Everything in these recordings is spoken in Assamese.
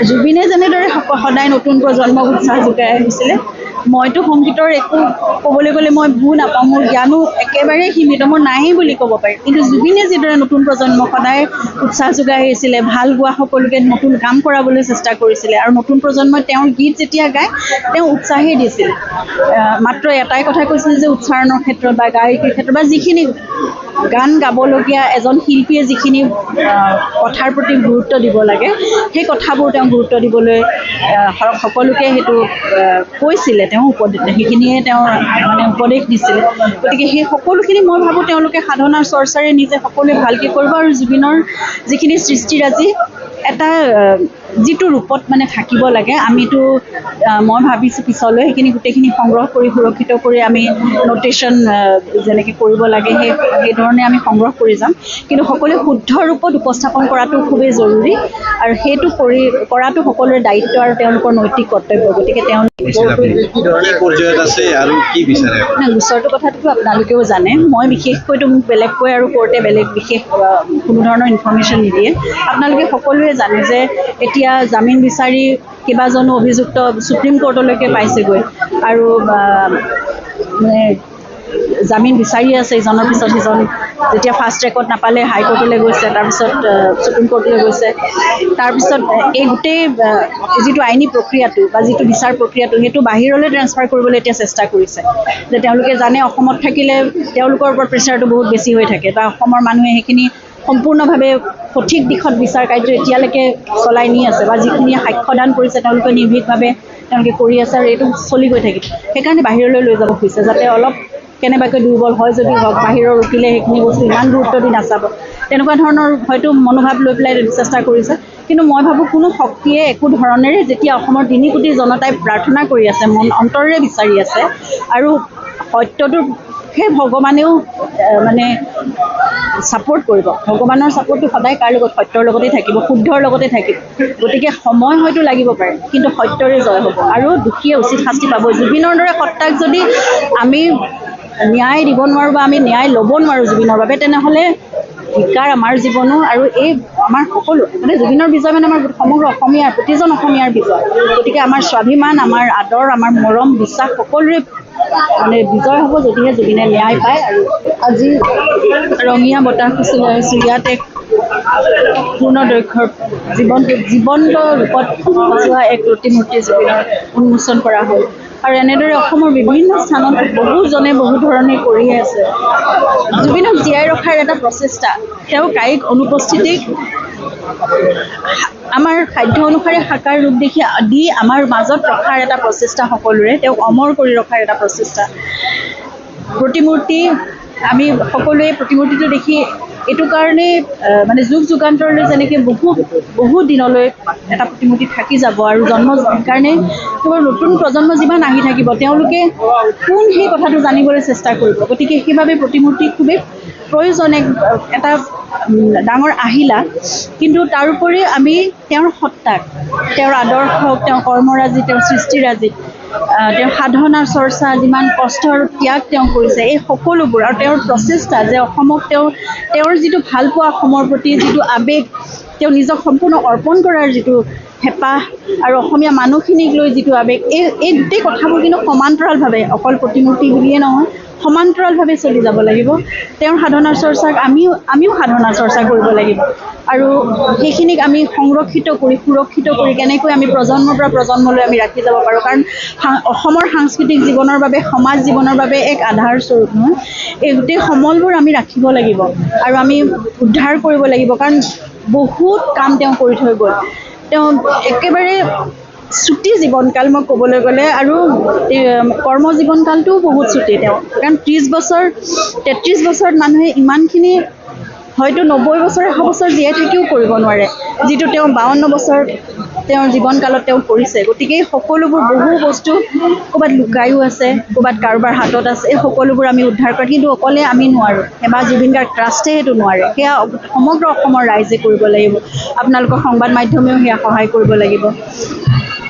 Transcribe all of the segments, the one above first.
জুবিনে যেনেদৰে সদায় নতুন প্ৰজন্মক উৎসাহ যোগাই আহিছিলে, মইতো সংগীতৰ একো ক'বলৈ গ'লে মই ভুল নাপাওঁ, মোৰ জ্ঞানো একেবাৰে সীমিত, মোৰ নায়েই বুলি ক'ব পাৰি। কিন্তু জুবিনে যিদৰে নতুন প্ৰজন্মক সদায় উৎসাহ যোগাই আহিছিলে, ভাল গোৱা সকলোকে নতুন কাম কৰাবলৈ চেষ্টা কৰিছিলে, আৰু নতুন প্ৰজন্মই তেওঁৰ গীত যেতিয়া গায় তেওঁ উৎসাহেই দিছিল। মাত্ৰ এটাই কথা কৈছিল যে উচ্চাৰণৰ ক্ষেত্ৰত বা গায়কীৰ ক্ষেত্ৰত বা যিখিনি গান গাবলগীয়া এজন শিল্পীয়ে যিখিনি কথাৰ প্ৰতি গুৰুত্ব দিব লাগে, সেই কথাবোৰ তেওঁ গুৰুত্ব দিবলৈ সকলোকে সেইটো কৈছিলে, তেওঁ সেইখিনিয়ে তেওঁ মানে উপদেশ দিছিলে। গতিকে সেই সকলোখিনি মই ভাবোঁ তেওঁলোকে সাধনাৰ চৰ্চাৰে নিজে সকলোৱে ভালকৈ কৰিব, আৰু জুবিনৰ যিখিনি সৃষ্টিৰাজি এটা যিটো ৰূপত মানে থাকিব লাগে, আমিতো মই ভাবিছোঁ পিছলৈ সেইখিনি গোটেইখিনি সংগ্ৰহ কৰি সুৰক্ষিত কৰি আমি ন'টেশ্যন যেনেকৈ কৰিব লাগে সেই ধৰণে আমি সংগ্ৰহ কৰি যাম। কিন্তু সকলোৱে শুদ্ধ ৰূপত উপস্থাপন কৰাটো খুবেই জৰুৰী, আৰু সেইটো কৰাটো সকলোৰে দায়িত্ব আৰু তেওঁলোকৰ নৈতিক কৰ্তব্য। গতিকে গোচৰটোৰ কথাটোতো আপোনালোকেও জানে, মই বিশেষকৈতো মোক বেলেগকৈ আৰু কোৰ্টে বেলেগ বিশেষ কোনো ধৰণৰ ইনফৰ্মেশ্যন নিদিয়ে। আপোনালোকে সকলোৱে জানে যে এতিয়া জামিন বিচাৰি কেইবাজনো অভিযুক্ত সুপ্ৰিম কোৰ্টলৈকে পাইছেগৈ, আৰু মানে জামিন বিচাৰি আছে ইজনৰ পিছত সিজন। যেতিয়া ফাৰ্ষ্ট ট্ৰেকত নাপালে হাইকোৰ্টলৈ গৈছে, তাৰপিছত সুপ্ৰিম কোৰ্টলৈ গৈছে, তাৰপিছত এই গোটেই যিটো আইনী প্ৰক্ৰিয়াটো বা যিটো বিচাৰ প্ৰক্ৰিয়াটো সেইটো বাহিৰলৈ ট্ৰেন্সফাৰ কৰিবলৈ এতিয়া চেষ্টা কৰিছে। যে তেওঁলোকে জানে অসমত থাকিলে তেওঁলোকৰ ওপৰত প্ৰেছাৰটো বহুত বেছি হৈ থাকে, বা অসমৰ মানুহে সেইখিনি সম্পূৰ্ণভাৱে সঠিক দিশত বিচাৰ কাৰ্য এতিয়ালৈকে চলাই নি আছে, বা যিখিনি সাক্ষ্যদান কৰিছে তেওঁলোকে নিৰ্ভীকভাৱে তেওঁলোকে কৰি আছে, আৰু এইটো চলি গৈ থাকিব। সেইকাৰণে বাহিৰলৈ লৈ যাব খুজিছে, যাতে অলপ কেনেবাকৈ দুৰ্বল হয় যদি হওক, বাহিৰৰ উকিলে সেইখিনি বস্তু ইমান গুৰুত্ব দি নাচাব, তেনেকুৱা ধৰণৰ হয়তো মনোভাৱ লৈ পেলাই চেষ্টা কৰিছে। কিন্তু মই ভাবোঁ কোনো শক্তিয়ে একো ধৰণেৰে যেতিয়া অসমৰ ৩ কোটি জনতাই প্ৰাৰ্থনা কৰি আছে, মন অন্তৰেৰে বিচাৰি আছে, আৰু সত্যটোৰ সেই ভগৱানেও মানে ছাপোৰ্ট কৰিব। ভগৱানৰ ছাপোৰ্টটো সদায় কাৰ লগত? সত্যৰ লগতেই থাকিব, শুদ্ধৰ লগতে থাকিব। গতিকে সময় হয়তো লাগিব পাৰে, কিন্তু সত্যৰে জয় হ'ব, আৰু দোষীয়ে উচিত শাস্তি পাব। জুবিনৰ দৰে সত্তাক যদি আমি ন্যায় দিব নোৱাৰোঁ বা আমি ন্যায় ল'ব নোৱাৰোঁ জুবিনৰ বাবে, তেনেহ'লে ধিক্কাৰ আমাৰ জীৱনো, আৰু এই আমাৰ সকলো মানে জুবিনৰ বিজয় মানে আমাৰ সমগ্ৰ অসমীয়াৰ, প্ৰতিজন অসমীয়াৰ বিজয়। গতিকে আমাৰ স্বাভিমান, আমাৰ আদৰ, আমাৰ মৰম, বিশ্বাস সকলোৰে মানে বিজয় হ'ব যদিহে জুবিনে ন্যায় পায়। আৰু আজি ৰঙীয়া বতাহ ফুচলাই আহিছোঁ, ইয়াত এক পূৰ্ণ দৈৰ্ঘ্যৰ জীৱন্ত ৰূপত সজোৱা এক প্ৰতিমূৰ্তি জুবিনৰ উন্মোচন কৰা হ'ল। আৰু এনেদৰে অসমৰ বিভিন্ন স্থানত বহুজনে বহু ধৰণে কৰিয়ে আছে। জুবিনক জীয়াই ৰখাৰ এটা প্ৰচেষ্টা, তেওঁ কায়িক অনুপস্থিতিক আমাৰ সাধ্য অনুসাৰে সাকাৰ ৰূপ দি আমাৰ মাজত ৰখাৰ এটা প্ৰচেষ্টা সকলোৰে, তেওঁক অমৰ কৰি ৰখাৰ এটা প্ৰচেষ্টা। প্ৰতিমূৰ্তি আমি সকলোৱে প্ৰতিমূৰ্তিটো দেখি এইটো কাৰণেই মানে যুগ যুগান্তৰলৈ যেনেকৈ বহু দিনলৈ এটা প্ৰতিমূৰ্তি থাকি যাব, আৰু জন্ম কাৰণে কেৱল নতুন প্ৰজন্ম যিমান আহি থাকিব তেওঁলোকে কোন সেই কথাটো জানিবলৈ চেষ্টা কৰিব। গতিকে সেইবাবে প্ৰতিমূৰ্তি খুবেই প্ৰয়োজন, এটা ডাঙৰ আহিলা। কিন্তু তাৰোপৰি আমি তেওঁৰ সত্তাক, তেওঁৰ আদৰ্শক, তেওঁৰ কৰ্মৰাজি, তেওঁৰ সৃষ্টিৰাজি, তেওঁৰ সাধনাৰ চৰ্চা, যিমান কষ্ট আৰু ত্যাগ তেওঁ কৰিছে, এই সকলোবোৰ, আৰু তেওঁৰ প্ৰচেষ্টা যে অসমক তেওঁৰ যিটো ভালপোৱা অসমৰ প্ৰতি যিটো আৱেগ, তেওঁ নিজক সম্পূৰ্ণ অৰ্পণ কৰাৰ যিটো হেঁপাহ, আৰু অসমীয়া মানুহখিনিক লৈ যিটো আৱেগ, এই গোটেই কথাবোৰ কিন্তু সমান্তৰালভাৱে, অকল প্ৰতিমূৰ্তি বুলিয়ে নহয়, সমান্তৰালভাৱে চলি যাব লাগিব। তেওঁৰ সাধনাৰ চৰ্চাক আমিও সাধনাৰ চৰ্চা কৰিব লাগিব, আৰু সেইখিনিক আমি সংৰক্ষিত কৰি সুৰক্ষিত কৰি কেনেকৈ আমি প্ৰজন্মৰ পৰা প্ৰজন্মলৈ আমি ৰাখি যাব পাৰোঁ। কাৰণ অসমৰ সাংস্কৃতিক জীৱনৰ বাবে, সমাজ জীৱনৰ বাবে এক আধাৰ স্বৰূপ নহয়, এই গোটেই সমলবোৰ আমি ৰাখিব লাগিব আৰু আমি উদ্ধাৰ কৰিব লাগিব। কাৰণ বহুত কাম তেওঁ কৰি থৈ গ'ল। তেওঁ একেবাৰে চুটি জীৱনকাল মই ক'বলৈ গ'লে, আৰু কৰ্ম জীৱনকালটোও বহুত চুটি তেওঁ, কাৰণ 33 বছৰত মানুহে ইমানখিনি হয়তো 90 বছৰ 100 বছৰ জীয়াই থাকিও কৰিব নোৱাৰে, যিটো তেওঁ 52 বছৰ তেওঁৰ জীৱনকালত তেওঁ কৰিছে। গতিকে সকলোবোৰ বহু বস্তু ক'ৰবাত লুকায়ো আছে, ক'ৰবাত কাৰোবাৰ হাতত আছে, এই সকলোবোৰ আমি উদ্ধাৰ কৰা, কিন্তু অকলে আমি নোৱাৰোঁ, এবাৰ জুবিন গাৰ্গ ট্ৰাষ্টে সেইটো নোৱাৰে, সেয়া সমগ্ৰ অসমৰ ৰাইজে কৰিব লাগিব। আপোনালোকৰ সংবাদ মাধ্যমেও সেয়া সহায় কৰিব লাগিব।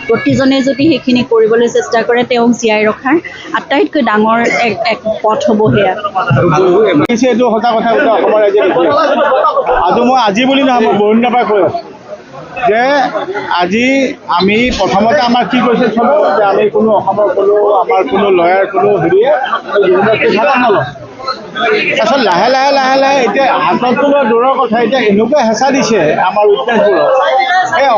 প্ৰতিজনে যদি সেইখিনি কৰিবলৈ চেষ্টা কৰে, তেওঁক জীয়াই ৰখাৰ আটাইতকৈ ডাঙৰ এক পথ হ'ব সেয়া। এইটো সঁচা কথা অসমৰ ৰাইজে, আৰু মই আজি বুলি নহয়, মই বৰুণ দাৰ পৰা কৈ আছোঁ, যে আজি আমি প্ৰথমতে আমাৰ কি কৈছে চলো যে আমি কোনো অসমৰ কোনো আমাৰ কোনো লয়াৰ কোনো হেৰিয়ে নলওঁ। তাৰপিছত লাহে লাহে লাহে লাহে এতিয়া হাততো দূৰৰ কথা এতিয়া এনেকুৱা হেঁচা দিছে আমাৰ উইটনেছবোৰক এই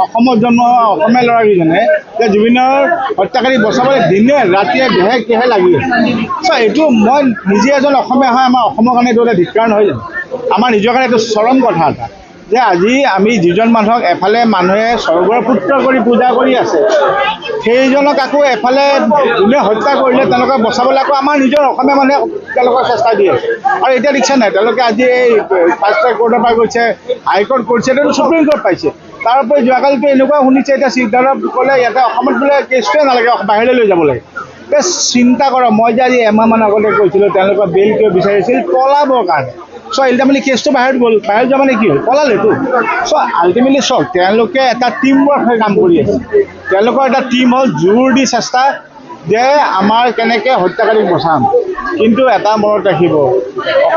অসমত জন্ম হোৱা অসমীয়া ল'ৰাকেইজনে যে জুবিনৰ হত্যাকাৰী বচাবলৈ দিনে ৰাতিয়ে দেহে কেহে লাগি আছে। চ' এইটো মই নিজে এজন অসমীয়া হয় আমাৰ অসমৰ কাৰণে এইটো এটা ধিক্কাৰ নহয় জানো? আমাৰ নিজৰ কাৰণে এইটো চৰম কথা এটা যে আজি আমি যিজন মানুহক এফালে মানুহে স্বৰ্গৰ পুত্ৰ কৰি পূজা কৰি আছে সেইজনক আকৌ এফালে যোনে হত্যা কৰিলে তেওঁলোকক বচাবলৈ আকৌ আমাৰ নিজৰ অসমীয়া মানুহে তেওঁলোকক চেষ্টা দি আছে। আৰু এতিয়া দেখিছে নাই তেওঁলোকে আজি এই ফাৰ্ষ্ট ট্ৰেক কোৰ্টৰ পৰা গৈছে, হাইকোৰ্ট কৰিছে, এইটো সুপ্ৰিম কোৰ্ট পাইছে। তাৰ উপৰি যোৱাকালিতো এনেকুৱা শুনিছে এতিয়া চিদ্ধাৰ্থ ক'লে ইয়াতে অসমত বোলে কেছটোৱে নালাগে বাহিৰলৈ লৈ যাব লাগে। চিন্তা কৰক মই যে আজি এমাহমান আগতে কৈছিলোঁ তেওঁলোকৰ বেইল কিয় বিচাৰিছিল পলাবৰ কাৰণে। চ' আল্টিমেটলি কেছটো বাহিৰত গ'ল, বাহিৰত যোৱা মানে কি হ'ল পলালেতো। চ' আল্টিমেটলি চাওক তেওঁলোকে এটা টিম ৱৰ্ক হৈ কাম কৰি আছে। তেওঁলোকৰ এটা টিম হ'ল জোৰ দি চেষ্টা যে আমাৰ কেনেকৈ হত্যাকাৰীক বচাম। কিন্তু এটা মনত ৰাখিব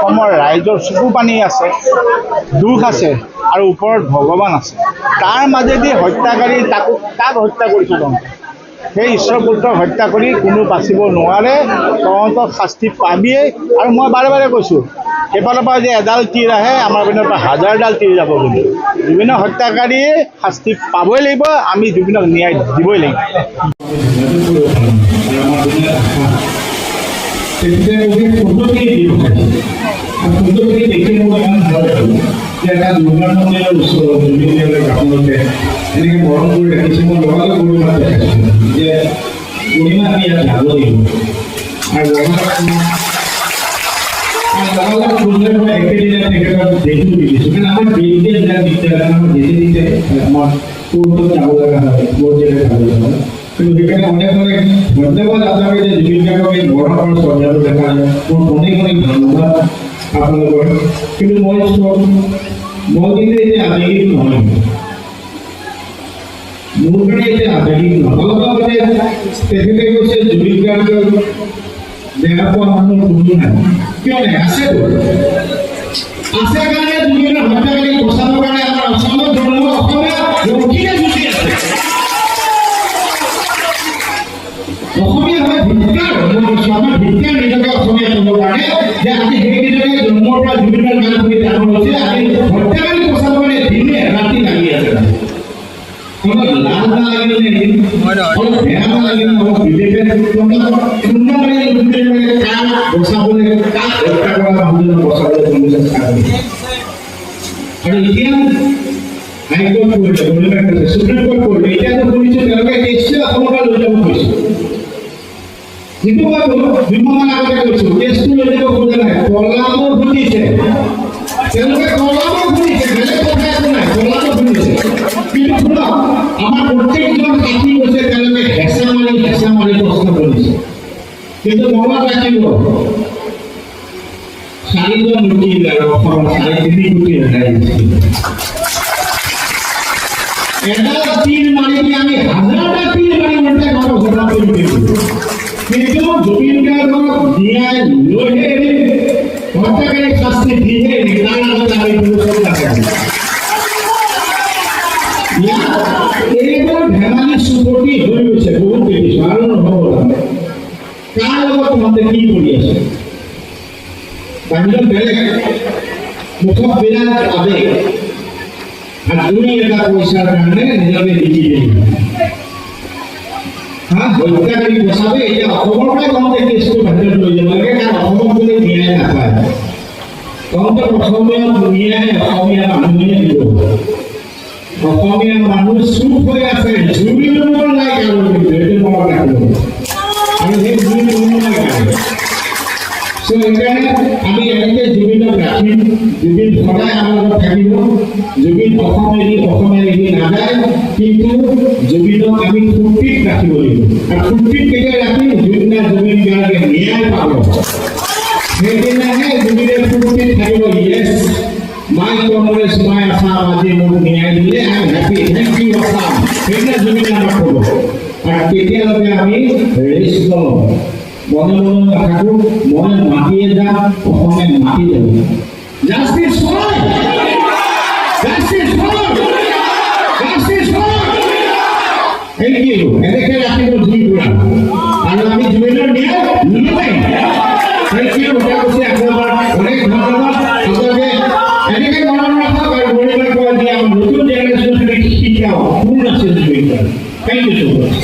অসমৰ ৰাইজৰ চকু পানী আছে, দুখ আছে আৰু ওপৰত ভগৱান আছে। তাৰ মাজেদি হত্যাকাৰী কাক হত্যা কৰিছোঁ তহঁতে সেই ঈশ্বৰ পুত্ৰক হত্যা কৰি কোনো বাচিব নোৱাৰে, তহঁতক শাস্তি পাবিয়েই। আৰু মই বাৰে বাৰে কৈছোঁ সেইফালৰ পৰা যে এডাল তীৰ আহে আমাৰ পিনৰ পৰা হাজাৰডাল তীৰ যাব বুলি। জুবিনৰ হত্যাকাৰীয়ে শাস্তি পাবই লাগিব, আমি জুবিনক ন্যায় দিবই লাগিব। এটা দুৰ্গামন্দিৰৰ ওচৰত জুবিনদালৈ আপোনালোকে এনেকৈ মৰম কৰি ৰাখিছে। মই লগালগ কৰি মাত দেখাইছোঁ যে পূৰ্ণিমা আমি ইয়াত যাব লাগিব আৰু লগালগ কৰিলে মই একেদিনাই তেখেতক ডেটটো দি দিছোঁ। কাৰণ আমাৰ ডেটে যাৰ বিদ্যালয় আমাৰ ডেটে আমাৰ কোৰ্টত যাব লগা হয়, কোৰ্টেৰে যাব লগা হয়। কিন্তু সেইকাৰণে অনেক ধন্যবাদ আপোনালোকে যে জুবিন গাৰ্গক এই মৰম আৰু শ্ৰদ্ধাটো দেখালে। মোৰ অনেক ধন্যবাদ আপোনালোকৰ। কিন্তু মই কিন্তু এতিয়া আৱেগিক নহয়, মোৰ কাৰণে এতিয়া আৱেগিক নহয়। অলপ আগতে তেখেতে কৈছে জুবিন গাৰ্গক বেয়া পোৱা মানুহৰ কোনো নাই। কিয় নাই? আছে কাৰণে জুবিনৰ হত্যাকাৰীক বচাবৰ কাৰণে আমাৰ অসমত জন্ম অসমীয়া ৰক্ষীৰে যুঁজি আছে। অসমীয়া হয় ভিক্ষাৰ আমাৰ ভিক্ষাৰ নিজকে অসমীয়া ক'বৰ কাৰণে যে আজি সেইকেইজনে জন্মৰ পৰা জুবিনৰ গান শুনি ডাঙৰ হৈছে। আজি হত্যাকাৰী বচাবৰ কাৰণে দিনে ৰাতি লাগি আছে। অলপ লাজ নালাগিল নেকি? অলপ বেয়া নালাগিল নে? অলপ বিবেকে কাক বচাবলৈ কাক হত্যা কৰা মানুহজনক বচাবলৈ কোনো চেষ্টা কৰিছে। আৰু এতিয়া হাইকোৰ্ট কৰিলে, সুপ্ৰিম কোৰ্ট কৰিলে, এতিয়াতো শুনিছোঁ তেওঁলোকে কেছটো অসমৰ পৰা লৈ যাব কৈছে। যিটো মই দুমাহমান আগতে কৈছোঁ কেছটো লৈ যাব খোজা নাই, পলাব খুজিছে। তেওঁলোকে পলাব খুজিছে, বেলেগ কথা একো নাই, পলাব খুজিছে। কিন্তু শুনক আমাৰ প্ৰত্যেকজন সাথী কৈছে তেওঁলোকে হেঁচা মাৰি প্ৰশ্ন কৰিছে। কিন্তু মনত ৰাখিব 4জন উকিল আৰু অসমৰ 3.5 কোটি ৰাইজ এডাল তীৰ মাৰি আমি হাজাৰটা তীৰ মাৰি মতে ঘটনা কৰি দিলোঁ। কিন্তু জুবিন গাৰ্গক ন্যায় লৈহে হত্যাকাৰীক শাস্তি দিহে তাৰ আগতে আমি কোনো কথা এইবোৰ ধেমালি চুপতি হৈ গৈছে। বহুত দেখিছোঁ আৰু নহ'ব তাৰমানে কাৰ লগত তোমাতে কি কৰি আছে বাহিৰত বেলেগ মুখত বিৰাট আৱেগ আৰু দুই এটা পইচাৰ কাৰণে নিজকে লিখি দিল। হত্যাকাৰী বচাবে এতিয়া অসমৰ পৰাই কওঁতে কেছটো বাহিৰত লৈ যাব লাগে, কাৰণ অসমত বোলে ন্যায় নাপায়। কওঁতে অসমীয়া ন্যায় অসমীয়া মানুহে দিব। অসমীয়া মানুহ চুপ হৈ আছে, জুই লুমৰ নাই কাৰো, কিন্তু এইটো মনত ৰাখিব। আৰু সেই জুই লুমৰ নাই কাৰো। সেইকাৰণে আমি এনেকৈ জুবিনক ৰাখিম। জুবিন সদায় আমাৰ লগত থাকিব। জুবিন অসমীয়া এৰি নাযায়, কিন্তু জুবিনক আমি ফূৰ্তিত ৰাখিব লাগিব। আৰু ফূৰ্তিত কেতিয়া ৰাখিম? যোনদিনা জুবিন গাৰ্গে ন্যায় পাব সেইদিনাহে জুবিনে ফূৰ্তিত থাকিব। Yes my Congress my Assam, আজি মোক ন্যায় দিলে I am happy, thank you Assam. সেইদিনা জুবিনে আমাক ক'ব। আৰু তেতিয়ালৈকে আমি ৰেষ্ট লওঁ, মনে নাথাকোঁ, মই মাতিয়ে যাম, অসমে মাতি যাব। Justice Justice for! Justice for! Thank you. এনেকৈ ৰাখিব যিবোৰা আৰু আমি জুৱেলৰ ন্যায় নলয়। Thank you. এটা কৈছে আপোনালোকৰ অনেক ধন্যবাদ। আপোনালোকে এনেকৈ মনত ৰাখক আৰু গৰিমাৰ পৰা যে আমাৰ নতুন জেনেৰেশ্যনক শিকাও কোন আছে জুৱেলৰ। Thank you so much.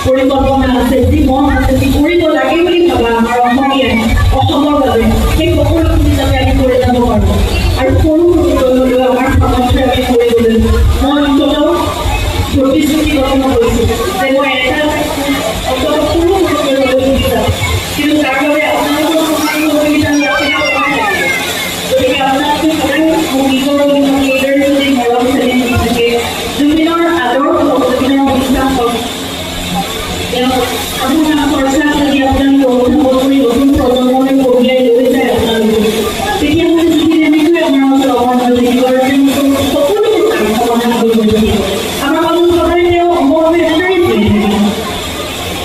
পৰিকল্পনা আছে, যি মন আছে, যি কৰিব লাগে বুলি ভাবা আমাৰ অসমীয়াই অসমৰ বাবে সেই সকলোখিনি যাতে আমি কৰি যাব পাৰোঁ আৰু সৰু সৰু আমাৰ সামৰ্থ্য আমি কৰিবলৈ মই অন্ততঃ প্ৰতিশ্ৰুতিবদ্ধ কৰিছোঁ যে মই এটা অন্ততঃ সৰু সৰুকৈ ল'বলৈ বিচাৰোঁ, কিন্তু তাৰ বাবে আপোনালোকৰ সহযোগিতা ৰাখিব লাগে। গতিকে আপোনালোকে সদায় মোৰ নিজৰ এইদৰে যদি মৰম চেনেহ দি থাকে, জুবিনৰ আদৰ হওক, জুবিনৰ বিশ্বাস হওক, আপোনাৰ খৰচা যদি আপোনালোকে অনুভৱ কৰি নতুন প্ৰজন্মলৈ কঢ়িয়াই লৈ যায় আপোনালোকে, তেতিয়াহ'লে জুবিন এনেকৈ আমাৰ মাজত অমৰ হৈ থাকিব আৰু তেওঁলোকৰ সকলোবোৰ কাম সমাধান কৰিব লাগিব। আমাৰ মাজত সদায় তেওঁ অমৰ হৈ এনেদৰেই পৰি থাকিব।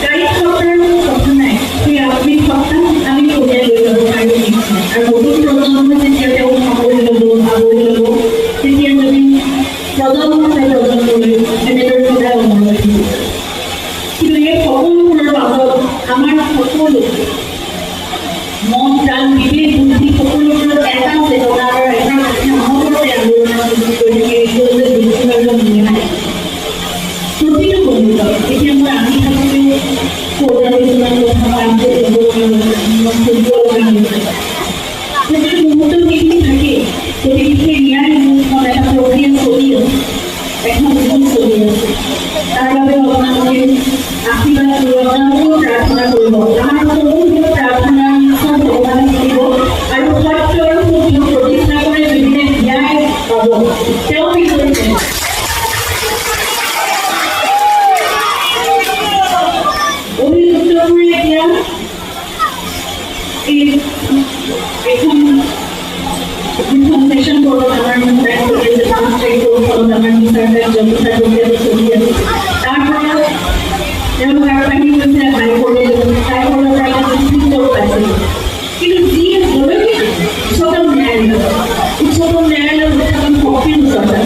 গাড়ীত সপ্তাহৰ কথা নাই, সেই আত্মিক সপ্তাহ আমি কঢ়িয়াই লৈ যাব পাৰিম নিশ্চয়। আৰু নতুন প্ৰজন্মই যেতিয়া তেওঁ সামৰি ল'ব, আগুৰি ল'ব, তেতিয়া যদি প্ৰজন্ম চাই প্ৰজন্মলৈ এনেদৰে সদায় অমৰ হৈ থাকিব। কিন্তু এই সকলোবোৰৰ মাজত আমাৰ সকলো মন প্ৰাণ বিবেক বুদ্ধি সকলোবোৰত এটা চেতনা আৰু এটা মহত্বতে আন্দোলনৰ সৃষ্টি কৰি থাকে, এইটো হৈছে বিষ্ণুৰাজৰ ন্যায়। প্ৰতিটো মুহূৰ্তত এতিয়া মই আমি থাকোঁতে সৌজাৰী কিছুমান কথা বা আমি কৰিব লগা হৈছে, প্ৰতিটো মুহূৰ্তত সেইখিনি থাকেই। গতিকে সেই ন্যায় মুহূৰ্তত এটা প্ৰক্ৰিয়া চলি আছে, এখন যুগ চলি আছে। তাৰ বাবে আপোনালোকে আশীৰ্বাদ কৰিব প্ৰাৰ্থনা কৰিব আমাৰ সকলোখিনি প্ৰাৰ্থনা ভগৱানে দিব আৰু সত্য আৰু শুদ্ধ প্ৰতিষ্ঠা কৰে যোনে ন্যায় পাব তেওঁ কি কৰিছে অভিযুক্তবোৰে এতিয়া এখন ইনফৰমেশ্যন বৰ্ডত আমাৰ আমাৰ বিচাৰ চলি আছে তাৰ পৰা তেওঁলোক আৰু পানী গৈছে হাইকোৰ্টৰ পৰা পাইছে কিন্তু যি উচ্চতম ন্যায়ালয়ৰ উত্থাপন শক্তিৰ চৰ্চা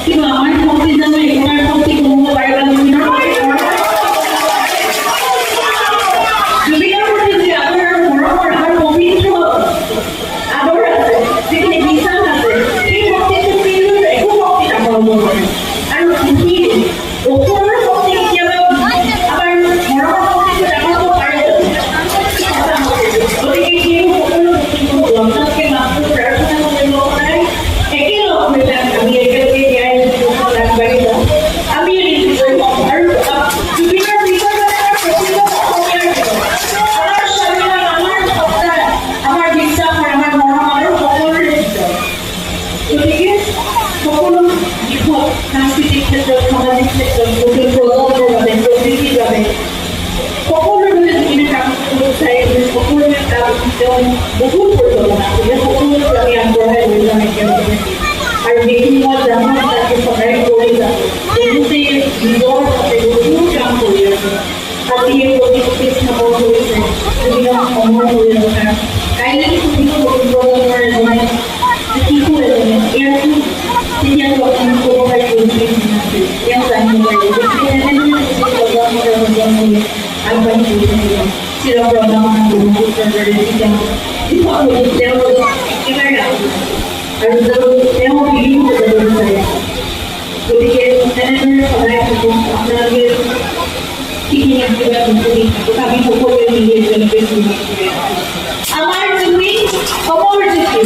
কিন্তু আমাৰ শক্তি জানো একতাৰ শক্তি কমিব পাৰে বা জুবিনৰ প্ৰতি যি আদৰ আৰু মৰমৰ আমাৰ পবিত্ৰ আদৰ আছে যিখিনি বিশ্বাস আছে সেই শক্তিটো একো শক্তি নাপাব নোৱাৰে আৰু অসমৰ শক্তি কেতিয়াবা আমাৰ মৰমৰ শক্তিটো ডাঙৰ পাৰে গতিকে সেই সকলো বস্তু মাত্ৰ প্ৰাৰ্থনা কৰিব সদায় একেলগ হৈ আমি একেলগে ন্যায় আগবাঢ়ি যাওঁ আমি আৰু জুবিনৰ বিষয় প্ৰকৃত অসমীয়াৰ আমাৰ স্বাধীনতা আমাৰ সত্তা আমাৰ বিশ্বাস আমাৰ মৰম আৰু সকলোৰে গতিকে সকলো দিশত সাংস্কৃতিক ক্ষেত্ৰত সামাজিক ক্ষেত্ৰত নতুন প্ৰজন্মৰ বাবে প্ৰকৃতিৰ বাবে সকলোৰে যিখিনি কাম কৰিব চাই সকলোৰে কাম তেওঁ বহুত পৰিকল্পনা আছে সকলোকে আমি আগবঢ়াই লৈ যাম একেলগে আৰু সেইখিনি মই জানো তাকে সদায় কৰি যাম বহুতে নিজৰ বাবে বহুত কাম কৰি আছে আজি এই প্ৰতিমূৰ্তি স্থাপন কৰিছে বিভিন্ন সময় কৰি আছে কাইলৈ সুধিব নতুন প্ৰজন্মৰ এজনে শিশু এজনে ইয়াতো তেতিয়াতো আপুনি ক'ব পাৰিব তেওঁ জানিব পাৰিব গতিকে এনেধৰণে প্ৰজন্মলৈ আগবাঢ়ি গৈ থাকিব চিৰপ্ৰদান ব্ৰহ্মপুত্ৰৰে তেওঁলোক একেবাৰে আৰু তেওঁ বিলীন হৈ যাব বিচাৰে গতিকে তেনেদৰে সদায় থাকক আপোনালোকে সেইখিনি আশীৰ্বাদ মুকলি থাকক আমি সকলোৱে মিলি একেলগে আমাৰ জুবি অমৰ জুবি